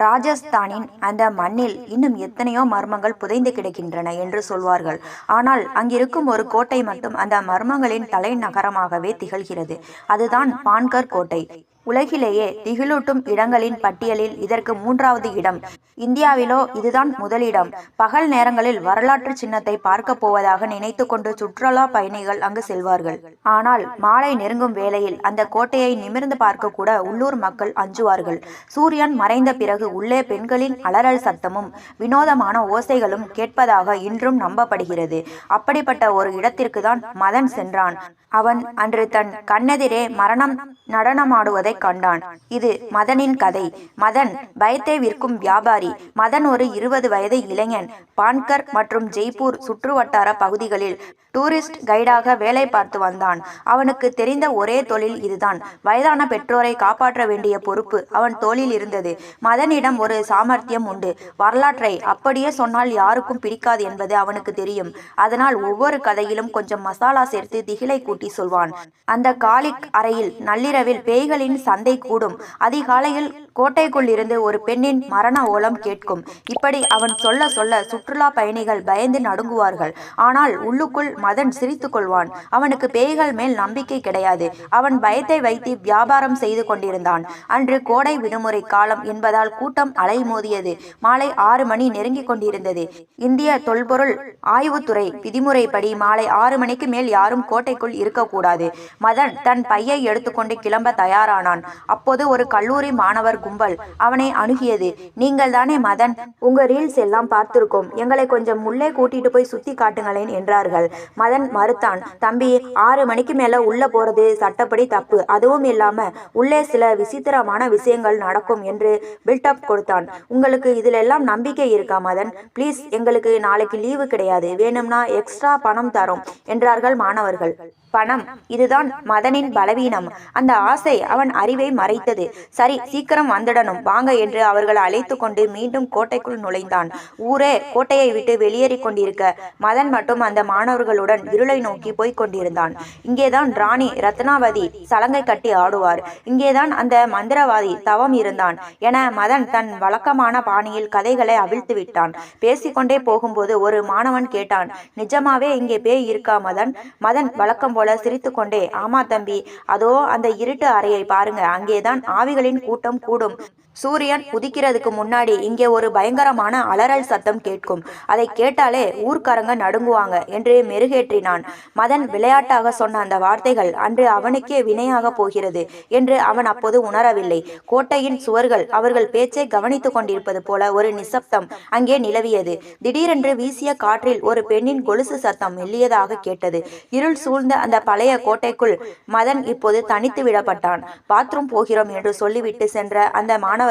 ராஜஸ்தானின் அந்த மண்ணில் இன்னும் எத்தனையோ மர்மங்கள் புதைந்து கிடக்கின்றன என்று சொல்வார்கள். ஆனால் அங்கிருக்கும் ஒரு கோட்டை மட்டும் அந்த மர்மங்களின் தலைநகரமாகவே திகழ்கிறது. அதுதான் பான்கர் கோட்டை. உலகிலேயே திகிலூட்டும் இடங்களின் பட்டியலில் இதற்கு 3வது இடம். இந்தியாவிலோ இதுதான் முதலிடம். பகல் நேரங்களில் வரலாற்று சின்னத்தை பார்க்க போவதாக நினைத்து கொண்டு சுற்றுலா பயணிகள் அங்கு செல்வார்கள். ஆனால் மாலை நெருங்கும் வேளையில் அந்த கோட்டையை நிமிர்ந்து பார்க்க கூட உள்ளூர் மக்கள் அஞ்சுவார்கள். சூரியன் மறைந்த பிறகு உள்ளே பெண்களின் அலறல் சத்தமும் வினோதமான ஓசைகளும் கேட்பதாக இன்றும் நம்பப்படுகிறது. அப்படிப்பட்ட ஒரு இடத்திற்கு தான் மதன் சென்றான். அவன் அன்று தன் கண்ணெதிரே மரணம் நடனமாடுவதை கண்டான். இது மதனின் கதை. மதன் பயத்தை விற்கும் வியாபாரி. மதன் ஒரு 20 வயது இளைஞன். பான்கர் மற்றும் ஜெய்ப்பூர் சுற்றுவட்டார பகுதிகளில் டூரிஸ்ட் கைடாக வேலை பார்த்து வந்தான். அவனுக்கு தெரிந்த ஒரே தொழில் இதுதான். வயதான பெற்றோரை காப்பாற்ற வேண்டிய பொறுப்பு அவன் தோளில் இருந்தது. மதனிடம் ஒரு சாமர்த்தியம் உண்டு. வரலாற்றை அப்படியே சொன்னால் யாருக்கும் பிடிக்காது என்பது அவனுக்கு தெரியும். அதனால் ஒவ்வொரு கதையிலும் கொஞ்சம் மசாலா சேர்த்து திகிலை கூட்டி சொல்வான். அந்த காலிக் அறையில் நள்ளிரவில் பேய்களின் சந்தை கூடும். அதிகாலையில் கோட்டைக்குள் இருந்து ஒரு பெண்ணின் மரண ஓலம் கேட்கும். இப்படி அவன் சொல்ல சொல்ல சுற்றுலா பயணிகள் பயந்து நடுங்குவார்கள். ஆனால் உள்ளுக்குள் மதன் சிரித்து கொள்வான். அவனுக்கு பேய்கள் மேல் நம்பிக்கை கிடையாது. அவன் பயத்தை வைத்து வியாபாரம் செய்து கொண்டிருந்தான். அன்று கோடை விடுமுறை காலம் என்பதால் கூட்டம் அலைமோதியது. மாலை 6 மணி நெருங்கி கொண்டிருந்தது. இந்திய தொல்பொருள் ஆய்வுத்துறை விதிமுறைப்படி மாலை 6 மணிக்கு மேல் யாரும் கோட்டைக்குள் இருக்கக்கூடாது. மதன் தன் பையை எடுத்துக்கொண்டு கிளம்ப தயாரானான். அப்போது ஒரு கல்லூரி மாணவர் கும்பல் அவனை அணுகியது. நீங்கள் தானே மதன்? உங்க ரீல்ஸ் எல்லாம் பார்த்திருக்கோம். எங்களை கொஞ்சம் உள்ளே கூட்டிட்டு போய் சுத்தி காட்டுங்களேன் என்றார்கள். மதன் மறுத்தான். தம்பி, 6 மணிக்கு மேல உள்ள போறது சட்டப்படி தப்பு. அதுவும் இல்லாம உள்ளே சில விசித்திரமான விஷயங்கள் நடக்கும் என்று பில்டப் கொடுத்தான். உங்களுக்கு இதுல எல்லாம் நம்பிக்கை இருக்கா மதன்? ப்ளீஸ், எங்களுக்கு நாளைக்கு லீவு கிடையாது. வேணும்னா எக்ஸ்ட்ரா பணம் தரோம் என்றார்கள் மாணவர்கள். பணம், இதுதான் மதனின் பலவீனம். அந்த ஆசை அவன் அறிவை மறைத்தது. சரி, சீக்கிரம் வந்துடணும் வாங்க என்று அவர்கள் அழைத்து கொண்டு மீண்டும் கோட்டைக்குள் நுழைந்தான். ஊரே கோட்டையை விட்டு வெளியேறி கொண்டிருக்க மதன் மட்டும் அந்த மாணவர்களுடன் இருளை நோக்கி போய்க் கொண்டிருந்தான். இங்கேதான் ராணி ரத்னாவதி சலங்கை கட்டி ஆடுவார். இங்கேதான் அந்த மந்திரவாதி தவம் இருந்தான் என மதன் தன் வழக்கமான பாணியில் கதைகளை அவிழ்த்து விட்டான். பேசிக்கொண்டே போகும்போது ஒரு மாணவன் கேட்டான், நிஜமாவே இங்கே பேய் இருக்கா மதன்? மதன் வழக்கம் போல சிரித்து கொண்டே, ஆமா தம்பி, அதோ அந்த இருட்டு அறையை பாருங்க, அங்கேதான் ஆவிகளின் கூட்டம் கூடும். சூரியன் உதிக்கிறதுக்கு முன்னாடி இங்கே ஒரு பயங்கரமான அலறல் சத்தம் கேட்கும். அதை கேட்டாலே ஊர்க்காரங்க நடுங்குவாங்க என்று மெருகேற்றினான். மதன் விளையாட்டாக சொன்ன அந்த வார்த்தைகள் அன்று அவனுக்கே வினையாக போகிறது என்று அவன் அப்போது உணரவில்லை. கோட்டையின் சுவர்கள் அவர்கள் பேச்சை கவனித்துக் கொண்டிருப்பது போல ஒரு நிசப்தம் அங்கே நிலவியது. திடீரென்று வீசிய காற்றில் ஒரு பெண்ணின் கொலுசு சத்தம் மெல்லியதாக கேட்டது. இருள் சூழ்ந்த அந்த பழைய கோட்டைக்குள் மதன் இப்போது தனித்து விடப்பட்டான். பாத்ரூம் போகிறோம் என்று சொல்லிவிட்டு சென்ற அந்த மாணவர்கள்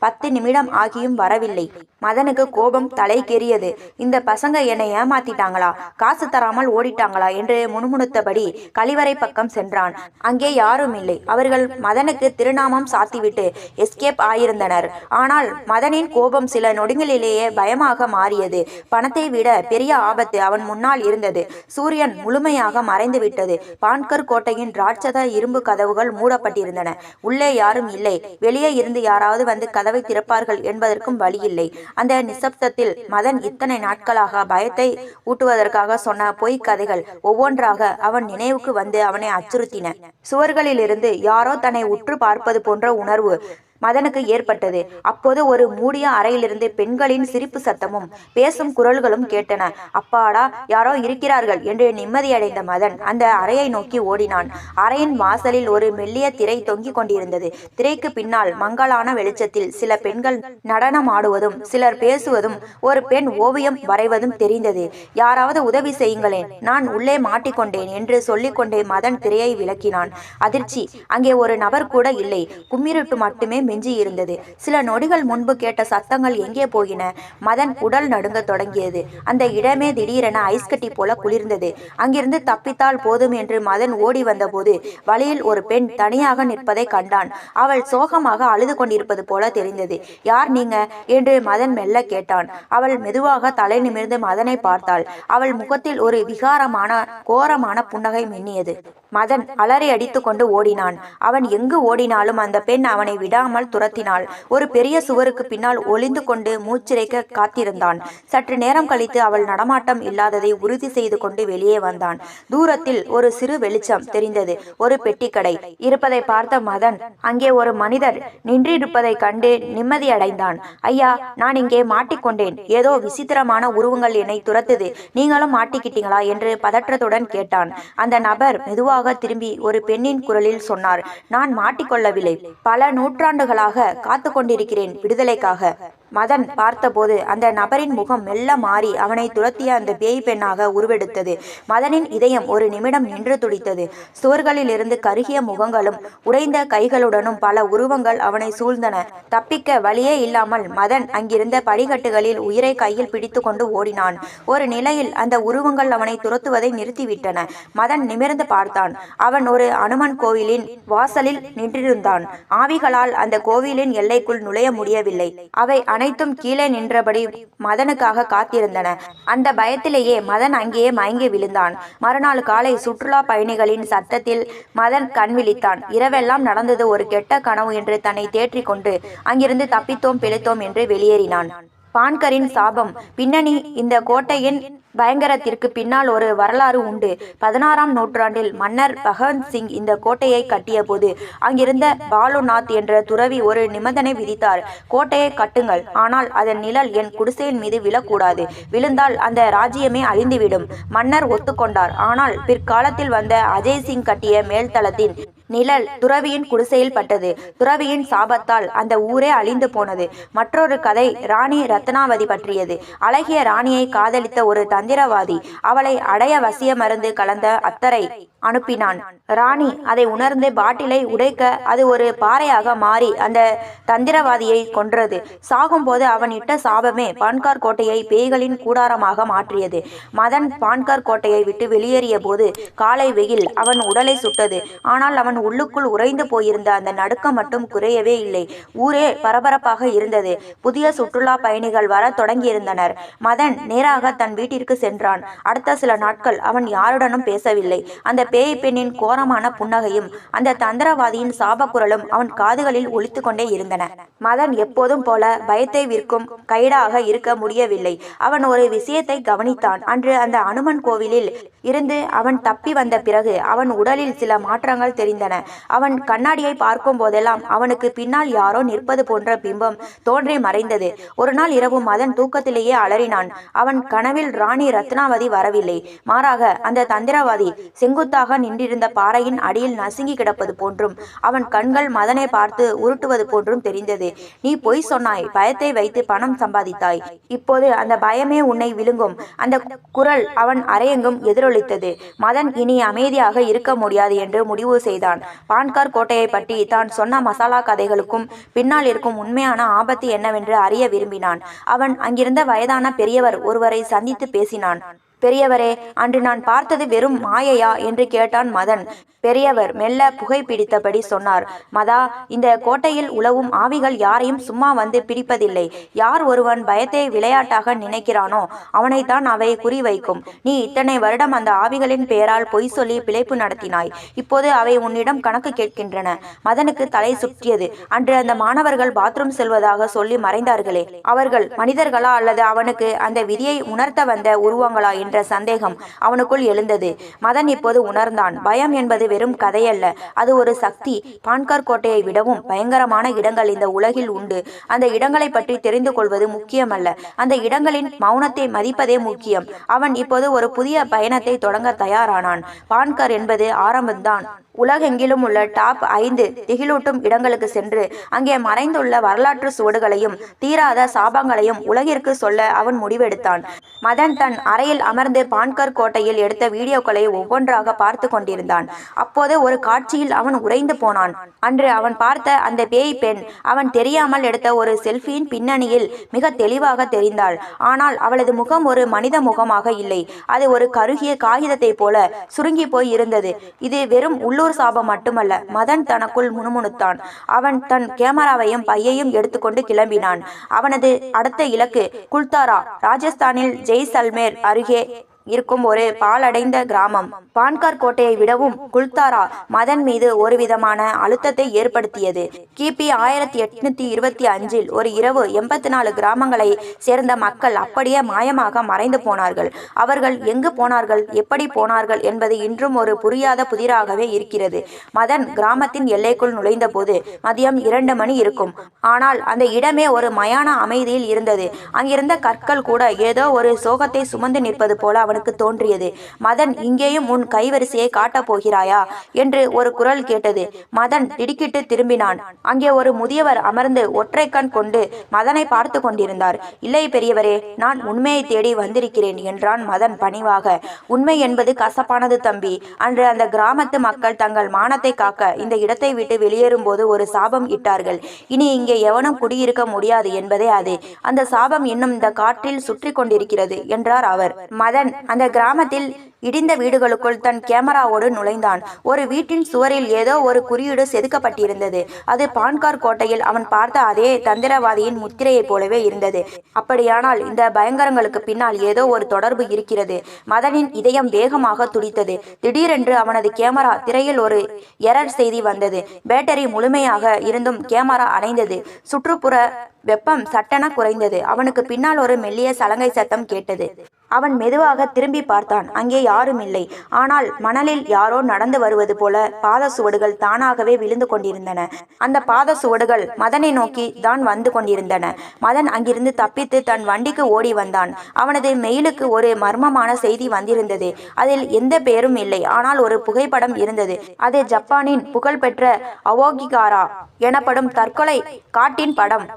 10 நிமிடம் ஆகியும் வரவில்லை. மதனுக்கு கோபம் தலைக்கேறியது. இந்த பசங்க என்னை ஏமாத்திட்டாங்களா, காசு தராமல் ஓடிட்டாங்களா என்று முணுமுணுத்தபடி கழிவறை பக்கம் சென்றான். அங்கே யாரும் இல்லை. அவர்கள் மதனுக்கு திருநாமம் சாத்திவிட்டு எஸ்கேப் ஆயிருந்தனர். ஆனால் மதனின் கோபம் சில நொடிகளிலேயே பயமாக மாறியது. பணத்தை விட பெரிய ஆபத்து அவன் முன்னால் இருந்தது. சூரியன் முழுமையாக மறைந்து விட்டது. பான்கர் கோட்டையின் ராட்சத இரும்பு கதவுகள் மூடப்பட்டிருந்தன. உள்ளே யாரும் இல்லை. வெளியே இருந்து யாராவது வந்து கதவை திறப்பார்கள் என்பதற்கும் வழியில்லை. அந்த நிசப்தத்தில் மதன் இத்தனை நாட்களாக பயத்தை ஊட்டுவதற்காக சொன்ன பொய் கதைகள் ஒவ்வொன்றாக அவன் நினைவுக்கு வந்து அவனை அச்சுறுத்தின. சுவர்களிலிருந்து யாரோ தன்னை உற்று பார்ப்பது போன்ற உணர்வு மதனுக்கு ஏற்பட்டது. அப்போது ஒரு மூடிய அறையிலிருந்து பெண்களின் சிரிப்பு சத்தமும் பேசும் குரல்களும் கேட்டன. அப்பாடா, யாரோ இருக்கிறார்கள் என்று நிம்மதியடைந்த மதன் அந்த அறையை நோக்கி ஓடினான். அறையின் வாசலில் ஒரு மெல்லிய திரை தொங்கிக் கொண்டிருந்தது. திரைக்கு பின்னால் மங்கலான வெளிச்சத்தில் சில பெண்கள் நடனம் ஆடுவதும் சிலர் பேசுவதும் ஒரு பெண் ஓவியம் வரைவதும் தெரிந்தது. யாராவது உதவி செய்யுங்களேன், நான் உள்ளே மாட்டிக்கொண்டேன் என்று சொல்லிக்கொண்டே மதன் திரையை விலக்கினான். அதிர்ச்சி, அங்கே ஒரு நபர் கூட இல்லை. கும்மிருட்டு மட்டுமே மிஞ்சி இருந்தது. சில நொடிகள் முன்பு கேட்ட சத்தங்கள் எங்கே போயின? மதன் உடல் நடுங்க தொடங்கியது. அந்த இடமே திடீரென ஐஸ்கட்டி போல குளிர்ந்தது. அங்கிருந்து தப்பித்தால் போதும் என்று மதன் ஓடி வந்தபோது வழியில் ஒரு பெண் தனியாக நிற்பதை கண்டான். அவள் சோகமாக அழுது கொண்டிருப்பது போல தெரிந்தது. யார் நீங்க என்று மதன் மெல்ல கேட்டான். அவள் மெதுவாக தலை நிமிர்ந்து மதனை பார்த்தாள். அவள் முகத்தில் ஒரு விகாரமான கோரமான புன்னகை மின்னியது. மதன் அலறி அடித்து கொண்டு ஓடினான். அவன் எங்கு ஓடினாலும் அந்த பெண் அவனை விடாமல் விடாமல் துரத்தினாள். ஒரு பெரிய சுவருக்கு பின்னால் ஒளிந்து கொண்டு மூச்சிறைக்க காத்திருந்தான். சற்று நேரம் கழித்து அவள் நடமாட்டம் இல்லாததை உறுதி செய்து கொண்டு வெளியே வந்தான். தூரத்தில் ஒரு சிறு வெளிச்சம் தெரிந்தது. ஒரு பெட்டிக்கடை இருப்பதை பார்த்த மதன் அங்கே ஒரு மனிதர் நின்றிருப்பதை கண்டு நிம்மதியடைந்தான். ஐயா, நான் இங்கே மாட்டிக்கொண்டேன். ஏதோ விசித்திரமான உருவங்கள் என்னை துரத்துது. நீங்களும் மாட்டிக்கிட்டீங்களா என்று பதற்றத்துடன் கேட்டான். அந்த நபர் மெதுவாக திரும்பி ஒரு பெண்ணின் குரலில் சொன்னார், நான் மாட்டிக்கொள்ளவில்லை. பல நூற்றாண்டுகளாக காத்து கொண்டிருக்கிறேன் விடுதலைக்காக. மதன் பார்த்தபோது அந்த நபரின் முகம் மெல்ல மாறி அவனை துரத்திய அந்த பேய் பெண்ணாக உருவெடுத்தது. மதனின் இதயம் ஒரு நிமிடம் நின்று துடித்தது. சுவர்களில் இருந்து கருகிய முகங்களும் உடைந்த கைகளுடனும் பல உருவங்கள் அவனை சூழ்ந்தன. தப்பிக்க வழியே இல்லாமல் மதன் அங்கிருந்த படிக்கட்டுகளில் உயிரை கையில் பிடித்து கொண்டு ஓடினான். ஒரு நிலையில் அந்த உருவங்கள் அவனை துரத்துவதை நிறுத்திவிட்டன. மதன் நிமிர்ந்து பார்த்தான். அவன் ஒரு அனுமன் கோவிலின் வாசலில் நின்றிருந்தான். ஆவிகளால் அந்த கோவிலின் எல்லைக்குள் நுழைய முடியவில்லை. அவை அனைத்தும் கீழே நின்றபடி மதனுக்காக காத்திருந்தன. அந்த பயத்திலேயே மதன் அங்கேயே மயங்கி விழுந்தான். மறுநாள் காலை சுற்றுலா பயணிகளின் சத்தத்தில் மதன் கண் விழித்தான். இரவெல்லாம் நடந்தது ஒரு கெட்ட கனவு என்று தன்னை தேற்றிக் கொண்டு அங்கிருந்து தப்பித்தோம் பிழைத்தோம் என்று வெளியேறினான். பான்கரின் சாபம் பின்னணி. இந்த கோட்டையின் பயங்கரத்திற்கு பின்னால் ஒரு வரலாறு உண்டு. 16ஆம் நூற்றாண்டில் மன்னர் பகவந்த் சிங் இந்த கோட்டையை கட்டிய போது அங்கிருந்த பாலுநாத் என்ற துறவி ஒரு நிபந்தனை விதித்தார். கோட்டையை கட்டுங்கள், ஆனால் அதன் நிழல் என் குடிசையின் மீது விழக்கூடாது. விழுந்தால் அந்த ராஜ்யமே அழிந்துவிடும். மன்னர் ஒத்துக்கொண்டார். ஆனால் பிற்காலத்தில் வந்த அஜய் சிங் கட்டிய மேல்தளத்தின் நிழல் துறவியின் குடிசையில் பட்டது. துறவியின் சாபத்தால் அந்த ஊரே அழிந்து போனது. மற்றொரு கதை ராணி ரத்னாவதி பற்றியது. அழகிய ராணியை காதலித்த ஒரு தந்திரவாதி அவளை அடைய வசிய மருந்து கலந்த அத்தரை அனுப்பினான். ராணி அதை உணர்ந்து பாட்டிலை உடைக்க அது ஒரு பாறையாக மாறி அந்த தந்திரவாதியை கொன்றது. சாகும்போது அவன் இட்ட சாபமே பான்கார் கோட்டையை பேய்களின் கூடாரமாக மாற்றியது. மதன் பான்கார் கோட்டையை விட்டு வெளியேறிய போது காலை வெயில் அவன் உடலை சுட்டது. ஆனால் அவன் உள்ளுக்குள் உறைந்து போயிருந்த அந்த நடுக்கம் மட்டும் குறையவே இல்லை. ஊரே பரபரப்பாக இருந்தது. புதிய சுற்றுலா பயணிகள் வர தொடங்கியிருந்தனர். மதன் நேராக தன் வீட்டிற்கு சென்றான். அடுத்த சில நாட்கள் அவன் யாருடனும் பேசவில்லை. அந்த பேய் பெண்ணின் கோரமான புன்னகையும் அந்த தந்திரவாதியின் சாபக்குரலும் அவன் காதுகளில் ஒலித்து கொண்டே இருந்தன. மதன் எப்போதும் போல பயத்தை விற்கும் கைடாக இருக்க முடியவில்லை. அவன் ஒரு விஷயத்தை கவனித்தான். அன்று அந்த அனுமன் கோவிலில் இருந்து அவன் தப்பி வந்த பிறகு அவன் உடலில் சில மாற்றங்கள் தெரிந்தன. அவன் கண்ணாடியை பார்க்கும் போதெல்லாம் அவனுக்கு பின்னால் யாரோ நிற்பது போன்ற பிம்பம் தோன்றி மறைந்தது. ஒரு நாள் இரவு மதன் தூக்கத்திலேயே அலறினான். அவன் கனவில் ராணி ரத்னாவதி வரவில்லை. மாறாக அந்த தந்திரவாதி செங்குத்தாக நின்றிருந்த பாறையின் அடியில் நசுங்கி கிடப்பது போன்றும் அவன் கண்கள் மதனை பார்த்து உருட்டுவது போன்றும் தெரிந்தது. நீ பொய் சொன்னாய். பயத்தை வைத்து பணம் சம்பாதித்தாய். இப்போது அந்த பயமே உன்னை விழுங்கும். அந்த குரல் அவன் அறையெங்கும் எதிரொலித்தது. மதன் இனி அமைதியாக இருக்க முடியாது என்று முடிவு செய்தான். பான்கார் கோட்டையை பற்றி தான் சொன்ன மசாலா கதைகளுக்கும் பின்னால் இருக்கும் உண்மையான ஆபத்து என்னவென்று அறிய விரும்பினான். அவன் அங்கிருந்த வயதான பெரியவர் ஒருவரை சந்தித்து பேசினான். பெரியவரே, அன்று நான் பார்த்தது வெறும் மாயையா என்று கேட்டான் மதன். பெரியவர் மெல்ல புகைப்பிடித்தபடி சொன்னார், மதா, இந்த கோட்டையில் உலவும் ஆவிகள் யாரையும் சும்மா வந்து பிடிப்பதில்லை. யார் ஒருவன் பயத்தை விளையாட்டாக நினைக்கிறானோ அவனைத்தான் அவை குறிவைக்கும். நீ இத்தனை வருடம் அந்த ஆவிகளின் பெயரால் பொய் சொல்லி பிழைப்பு நடத்தினாய். இப்போது அவை உன்னிடம் கணக்கு கேட்கின்றன. மதனுக்கு தலை சுற்றியது. அன்று அந்த மாணவர்கள் பாத்ரூம் செல்வதாக சொல்லி மறைந்தார்களே, அவர்கள் மனிதர்களா அல்லது அவனுக்கு அந்த விதியை உணர்த்த வந்த உருவங்களா என்ற சந்தேகம் அவனுக்குள் எழுந்தது. மதன் இப்போது உணர்ந்தான். பயம் என்பது வெறும் கதையல்ல, அது ஒரு சக்தி. பான்கார் கோட்டையை விடவும் பயங்கரமான இடங்கள் இந்த உலகில் உண்டு. அந்த இடங்களை பற்றி தெரிந்து கொள்வது முக்கியமல்ல, அந்த இடங்களின் மௌனத்தை மதிப்பதே முக்கியம். அவன் இப்போது ஒரு புதிய பயணத்தை தொடங்க தயாரானான். பான்கார் என்பது ஆரம்பம்தான். உலகெங்கிலும் உள்ள டாப் 5 திகிலூட்டும் இடங்களுக்கு சென்று அங்கே மறைந்துள்ள வரலாற்று சுவடுகளையும் தீராத சாபங்களையும் உலகிற்கு சொல்ல அவன் முடிவெடுத்தான். மதன் தன் அறையில் அமர்ந்து பான்கார் கோட்டையில் எடுத்த வீடியோக்களை ஒவ்வொன்றாக பார்த்து கொண்டிருந்தான். அப்போது ஒரு காட்சியில் அவன் உறைந்து போனான். அன்று அவன் பார்த்த அந்த பேய் பெண் அவன் தெரியாமல் எடுத்த ஒரு செல்ஃபியின் பின்னணியில் மிக தெளிவாக தெரிந்தாள். ஆனால் அவளது முகம் ஒரு மனித முகமாக இல்லை. அது ஒரு கருகிய காகிதத்தை போல சுருங்கி போய் இருந்தது. இது வெறும் உள்ளூர் சாபம் மட்டுமல்ல. மதன் தனக்குள் முணுமுணுத்தான். அவன் தன் கேமராவையும் பையையும் எடுத்துக்கொண்டு கிளம்பினான். அவனது அடுத்த இலக்கு குல்தாரா, ராஜஸ்தானில் ஜெய்சல்மேர் அருகே இருக்கும் ஒரு பாழடைந்த கிராமம். பான்கர் கோட்டையை விடவும் குல்தாரா மதன் மீது ஒருவிதமான அழுத்தத்தை ஏற்படுத்தியது. கிபி 1825 ஒரு இரவு 84 கிராமங்களை சேர்ந்த மக்கள் அப்படியே மாயமாக மறைந்து போனார்கள். அவர்கள் எங்கு போனார்கள், எப்படி போனார்கள் என்பது இன்றும் ஒரு புரியாத புதிராகவே இருக்கிறது. மதன் கிராமத்தின் எல்லைக்குள் நுழைந்த போது மதியம் 2 மணி இருக்கும். ஆனால் அந்த இடமே ஒரு மயான அமைதியில் இருந்தது. அங்கிருந்த கற்கள் கூட ஏதோ ஒரு சோகத்தை சுமந்து நிற்பது போல அவனுக்கு தோன்றியது. மதன், இங்கேயும் உன் கைவரிசையை காட்டப் போகிறாயா என்று ஒரு குரல் கேட்டது. மதன் திடுக்கிட்டு திரும்பினான். அங்கே ஒரு முதியவர் அமர்ந்து ஒற்றை கண் கொண்டு மதனை பார்த்து கொண்டிருந்தார். இல்லை பெரியவரே, நான் உண்மையை தேடி வந்திருக்கிறேன் என்றான் மதன் பணிவாக. உண்மை என்பது கசப்பானது தம்பி. அன்று அந்த கிராமத்து மக்கள் தங்கள் மானத்தை காக்க இந்த இடத்தை விட்டு வெளியேறும் போது ஒரு சாபம் இட்டார்கள். இனி இங்கே எவனும் குடியிருக்க முடியாது என்பதே அது. அந்த சாபம் இன்னும் இந்த காற்றில் சுற்றி கொண்டிருக்கிறது என்றார் அவர். மதன் அந்த கிராமத்தில் இடிந்த வீடுகளுக்குள் தன் கேமராவோடு நுழைந்தான். ஒரு வீட்டின் சுவரில் ஏதோ ஒரு குறியீடு செதுக்கப்பட்டிருந்தது. அது பான்கார் கோட்டையில் அவன் பார்த்த அதே தந்திரவாதியின் முத்திரையைப் போலவே இருந்தது. அப்படியானால் இந்த பயங்கரங்களுக்கு பின்னால் ஏதோ ஒரு தொடர்பு இருக்கிறது. மதனின் இதயம் வேகமாக துடித்தது. திடீரென்று அவனது கேமரா திரையில் ஒரு எரர் செய்தி வந்தது. பேட்டரி முழுமையாக இருந்தும் கேமரா அணைந்தது. சுற்றுப்புற வெப்பம் சட்டென குறைந்தது. அவனுக்கு பின்னால் ஒரு மெல்லிய சலங்கை சத்தம் கேட்டது. அவன் மெதுவாக திரும்பி பார்த்தான். அங்கே யாரும் இல்லை. ஆனால் மணலில் யாரோ நடந்து வருவது போல பாத சுவடுகள் தானாகவே விழுந்து கொண்டிருந்தன. அந்த பாத சுவடுகள் மதனை நோக்கி தான் வந்து கொண்டிருந்தன. மதன் அங்கிருந்து தப்பித்து தன் வண்டிக்கு ஓடி வந்தான். அவனது மெயிலுக்கு ஒரு மர்மமான செய்தி வந்திருந்தது. அதில் எந்த பெயரும் இல்லை. ஆனால் ஒரு புகைப்படம் இருந்தது. அது ஜப்பானின் புகழ்பெற்ற அவோகிகாரா எனப்படும் தற்கொலை காட்டின் படம்.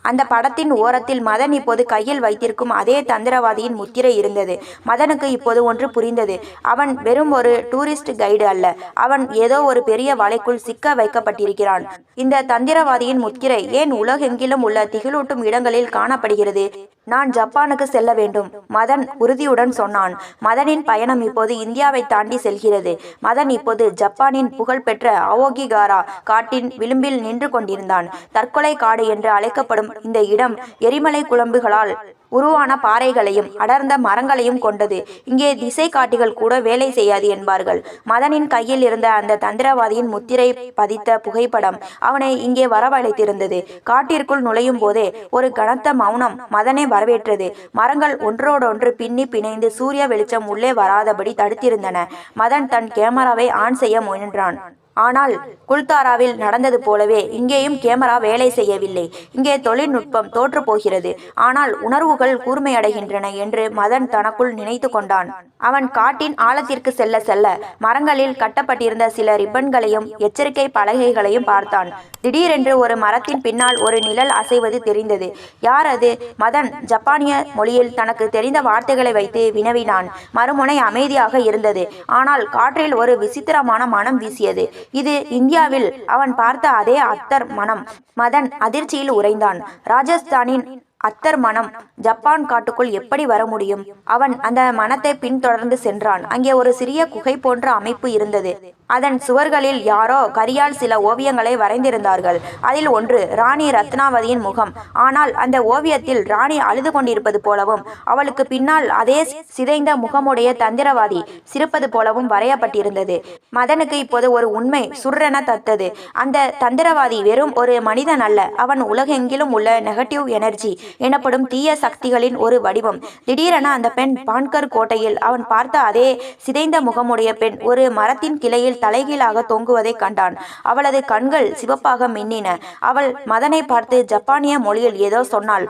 அந்த படத்தின் ஓரத்தில் மதன் இப்போது கையில் வைத்திருக்கும் அதே தந்திரவாதியின் முத்திரை இருந்தது. மதனுக்கு இப்போது ஒன்று புரிந்தது. அவன் வெறும் ஒரு டூரிஸ்ட் கைடு அல்ல. அவன் ஏதோ ஒரு பெரிய வலைக்குள் சிக்க வைக்கப்பட்டிருக்கிறான். இந்த தந்திரவாதியின் முத்திரை ஏன் உலகெங்கிலும் உள்ள திகிலூட்டும் இடங்களில் காணப்படுகிறது? நான் ஜப்பானுக்கு செல்ல வேண்டும், மதன் உறுதியுடன் சொன்னான். மதனின் பயணம் இப்போது இந்தியாவை தாண்டி செல்கிறது. மதன் இப்போது ஜப்பானின் புகழ்பெற்ற அவோகிகாரா காட்டின் விளிம்பில் நின்று கொண்டிருந்தான். தற்கொலை காடு என்று அழைக்கப்படும் இந்த இடம் எரிமலை குழம்புகளால் உருவான பாறைகளையும் அடர்ந்த மரங்களையும் கொண்டது. இங்கே திசை காட்டிகள் கூட வேலை செய்யாது என்பார்கள். மதனின் கையில் இருந்த அந்த தந்திரவாதியின் முத்திரை பதித்த புகைப்படம் அவனை இங்கே வரவழைத்திருந்தது. காட்டிற்குள் நுழையும் போதே ஒரு கனத்த மௌனம் மதனை வரவேற்றது. மரங்கள் ஒன்றோடொன்று பின்னி பிணைந்து சூரிய வெளிச்சம் உள்ளே வராதபடி தடுத்திருந்தன. மதன் தன் கேமராவை ஆன் செய்ய முயன்றான். ஆனால் குல்தாராவில் நடந்தது போலவே இங்கேயும் கேமரா வேலை செய்யவில்லை. இங்கே தொழில்நுட்பம் தோற்று போகிறது. ஆனால் உணர்வுகள் கூர்மையடைகின்றன என்று மதன் தனக்குள் நினைத்து கொண்டான். அவன் காட்டின் ஆழத்திற்கு செல்ல செல்ல மரங்களில் கட்டப்பட்டிருந்த சில ரிப்பன்களையும் எச்சரிக்கை பலகைகளையும் பார்த்தான். திடீரென்று ஒரு மரத்தின் பின்னால் ஒரு நிழல் அசைவது தெரிந்தது. யார் அது? மதன் ஜப்பானிய மொழியில் தனக்கு தெரிந்த வார்த்தைகளை வைத்து வினவினான். மறுமுனை அமைதியாக இருந்தது. ஆனால் காற்றில் ஒரு விசித்திரமான மனம் வீசியது. இது இந்தியாவில் அவன் பார்த்த அதே அத்தர் மனம். மதன் அதிர்ச்சியில் உறைந்தான். ராஜஸ்தானின் அத்தர் மனம் ஜப்பான் காட்டுக்குள் எப்படி வர முடியும்? அவன் அந்த மனத்தை பின்தொடர்ந்து சென்றான். அங்கே ஒரு சிறிய குகை போன்ற அமைப்பு இருந்தது. அதன் சுவர்களில் யாரோ கரியால் சில ஓவியங்களை வரைந்திருந்தார்கள். அதில் ஒன்று ராணி ரத்னாவதியின் முகம். ஆனால் அந்த ஓவியத்தில் ராணி அழுது கொண்டிருப்பது போலவும் அவளுக்கு பின்னால் அதே சிதைந்த முகமுடைய தந்திரவாதி சிரிப்பது போலவும் வரையப்பட்டிருந்தது. மதனுக்கு இப்போது ஒரு உண்மை சுர்ரென தத்தது. அந்த தந்திரவாதி வெறும் ஒரு மனிதன் அல்ல. அவன் உலகெங்கிலும் உள்ள நெகட்டிவ் எனர்ஜி எனப்படும் தீய சக்திகளின் ஒரு வடிவம். திடீரென அந்த பெண் பான்கர் கோட்டையில் அவன் பார்த்த அதே சிதைந்த முகமுடைய பெண் ஒரு மரத்தின் கிளையில் தலைகீழாக தொங்குவதை கண்டான். அவளது கண்கள் சிவப்பாக மின்னின. அவள் மதனை பார்த்து ஜப்பானிய மொழியில் ஏதோ சொன்னாள்.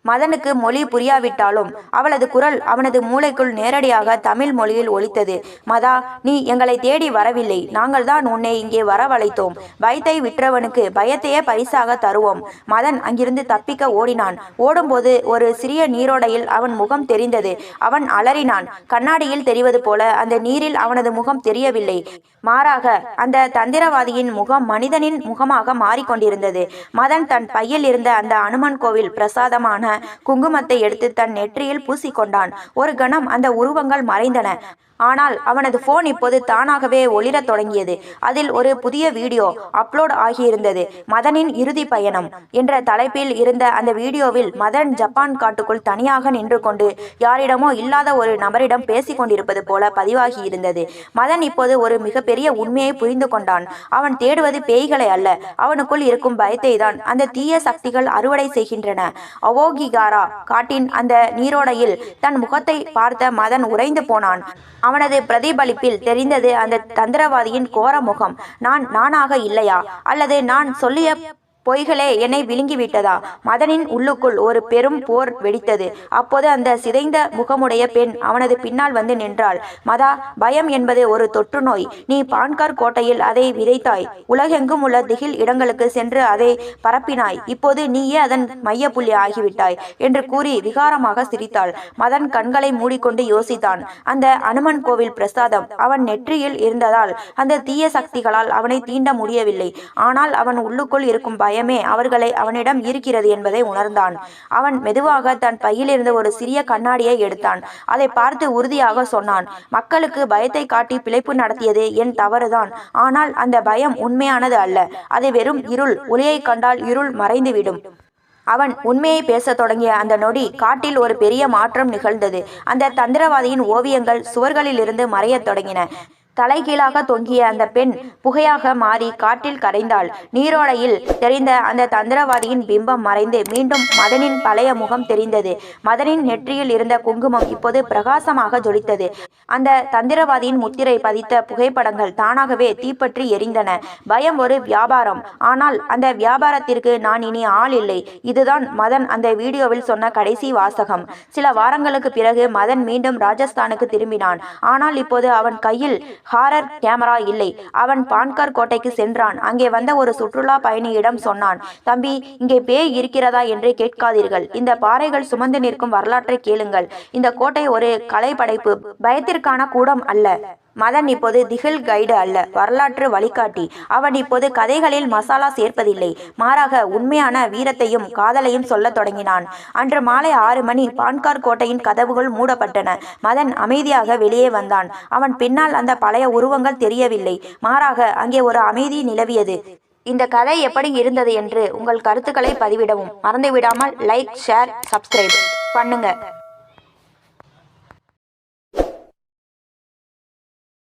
மதனுக்கு மொழி புரியாவிட்டாலும் அவளது குரல் அவனது மூளைக்குள் நேரடியாக தமிழ் மொழியில் ஒலித்தது. மதா, நீ எங்களை தேடி வரவில்லை. நாங்கள் தான் உன்னை இங்கே வரவழைத்தோம். பயத்தை விற்றவனுக்கு பயத்தையே பரிசாக தருவோம். மதன் அங்கிருந்து தப்பிக்க ஓடினான். ஓடும்போது ஒரு சிறிய நீரோடையில் அவன் முகம் தெரிந்தது. அவன் அலறினான். கண்ணாடியில் தெரிவது போல அந்த நீரில் அவனது முகம் தெரியவில்லை. மாறாக அந்த தந்திரவாதியின் முகம் மனிதனின் முகமாக மாறிக்கொண்டிருந்தது. மதன் தன் பையில் இருந்த அந்த அனுமன் கோவில் பிரசாதமான குங்குமத்தை எடுத்து தன் நெற்றியில் பூசிக்கொண்டான். ஒரு கணம் அந்த உருவங்கள் மறைந்தன. ஆனால் அவனது போன் இப்போது தானாகவே ஒளிரத் தொடங்கியது. அதில் ஒரு புதிய வீடியோ அப்லோட் ஆகியிருந்தது. மதனின் இறுதி பயணம் என்ற தலைப்பில் இருந்த அந்த வீடியோவில் மதன் ஜப்பான் காட்டுக்குள் தனியாக நின்று கொண்டு யாரிடமோ இல்லாத ஒரு நபரிடம் பேசிக் கொண்டிருப்பது போல பதிவாகியிருந்தது. மதன் இப்போது ஒரு மிகப்பெரிய உண்மையை புரிந்து கொண்டான். அவன் தேடுவது பேய்களை அல்ல, அவனுக்குள் இருக்கும் பயத்தை தான் அந்த தீய சக்திகள் அறுவடை செய்கின்றன. அவோகிகாரா காட்டின் அந்த நீரோடையில் தன் முகத்தை பார்த்த மதன் உறைந்து போனான். அவனது பிரதிபலிப்பில் தெரிந்தது அந்த தந்திரவாதியின் கோர முகம். நானாக இல்லையா, அல்லது நான் சொல்லிய பொய்களே என்னை விழுங்கிவிட்டதா? மதனின் உள்ளுக்குள் ஒரு பெரும் போர் வெடித்தது. அப்போது அந்த சிதைந்த முகமுடைய பெண் அவனது பின்னால் வந்து நின்றாள். மதா, பயம் என்பது ஒரு தொற்று நோய். நீ பான்கார் கோட்டையில் அதை விதைத்தாய். உலகெங்கும் உள்ள திகில் இடங்களுக்கு சென்று அதை பரப்பினாய். இப்போது நீயே அதன் மையப்புள்ளி ஆகிவிட்டாய் என்று கூறி விகாரமாக சிரித்தாள். மதன் கண்களை மூடிக்கொண்டு யோசித்தான். அந்த அனுமன் கோவில் பிரசாதம் அவன் நெற்றியில் இருந்ததால் அந்த தீய சக்திகளால் அவனை தீண்ட முடியவில்லை. ஆனால் அவன் உள்ளுக்குள் இருக்கும் பயமே அவர்களை அவனிடம் இருக்கிறது என்பதை உணர்ந்தான். அவன் மெதுவாக தன் பையிலிருந்து ஒரு சிறிய கண்ணாடியை எடுத்தான். அதை பார்த்து உறுதியாக சொன்னான், மக்களுக்கு பயத்தை காட்டி பிழைப்பு நடத்தியது என் தவறுதான். ஆனால் அந்த பயம் உண்மையானது அல்ல. அது வெறும் இருள். ஒளியை கண்டால் இருள் மறைந்துவிடும். அவன் உண்மையை பேசத் தொடங்கிய அந்த நொடி காட்டில் ஒரு பெரிய மாற்றம் நிகழ்ந்தது. அந்த தந்திரவாதியின் ஓவியங்கள் சுவர்களிலிருந்து மறையத் தொடங்கின. தலைகீழாக தொங்கிய அந்த பெண் புகையாக மாறி காட்டில் கரைந்தாள். நீரோடையில் தெரிந்த அந்த தந்திரவாதியின் பிம்பம் மறைந்து மீண்டும் மதனின் பழைய முகம் தெரிந்தது. மதனின் நெற்றியில் இருந்த குங்குமம் இப்போது பிரகாசமாக ஜொலித்தது. அந்த தந்திரவாதியின் முத்திரை பதித்த புகைப்படங்கள் தானாகவே தீப்பற்றி எரிந்தன. பயம் ஒரு வியாபாரம், ஆனால் அந்த வியாபாரத்திற்கு நான் இனி ஆள் இல்லை. இதுதான் மதன் அந்த வீடியோவில் சொன்ன கடைசி வாசகம். சில வாரங்களுக்கு பிறகு மதன் மீண்டும் ராஜஸ்தானுக்கு திரும்பினான். ஆனால் இப்போது அவன் கையில் ஹாரர் கேமரா இல்லை. அவன் பான்கார் கோட்டைக்கு சென்றான். அங்கே வந்த ஒரு சுற்றுலா பயணியிடம் சொன்னான், தம்பி, இங்கே பேய் இருக்கிறதா என்று கேட்காதீர்கள். இந்த பாறைகள் சுமந்து நிற்கும் வரலாற்றை கேளுங்கள். இந்த கோட்டை ஒரு கலைப்படைப்பு, பயத்திற்கான கூடம் அல்ல. மதன் இப்போது திகில் கைடு அல்ல, வரலாற்று வழிகாட்டி. அவன் இப்போது கதைகளில் மசாலா சேர்ப்பதில்லை, மாறாக உண்மையான வீரத்தையும் காதலையும் சொல்லத் தொடங்கினான். அன்று மாலை 6 மணி. பான்கார் கோட்டையின் கதவுகள் மூடப்பட்டன. மதன் அமைதியாக வெளியே வந்தான். அவன் பின்னால் அந்த பழைய உருவங்கள் தெரியவில்லை, மாறாக அங்கே ஒரு அமைதி நிலவியது. இந்த கதை எப்படி இருந்தது என்று உங்கள் கருத்துக்களை பதிவிடவும் மறந்துவிடாமல் லைக், ஷேர், சப்ஸ்கிரைப் பண்ணுங்க.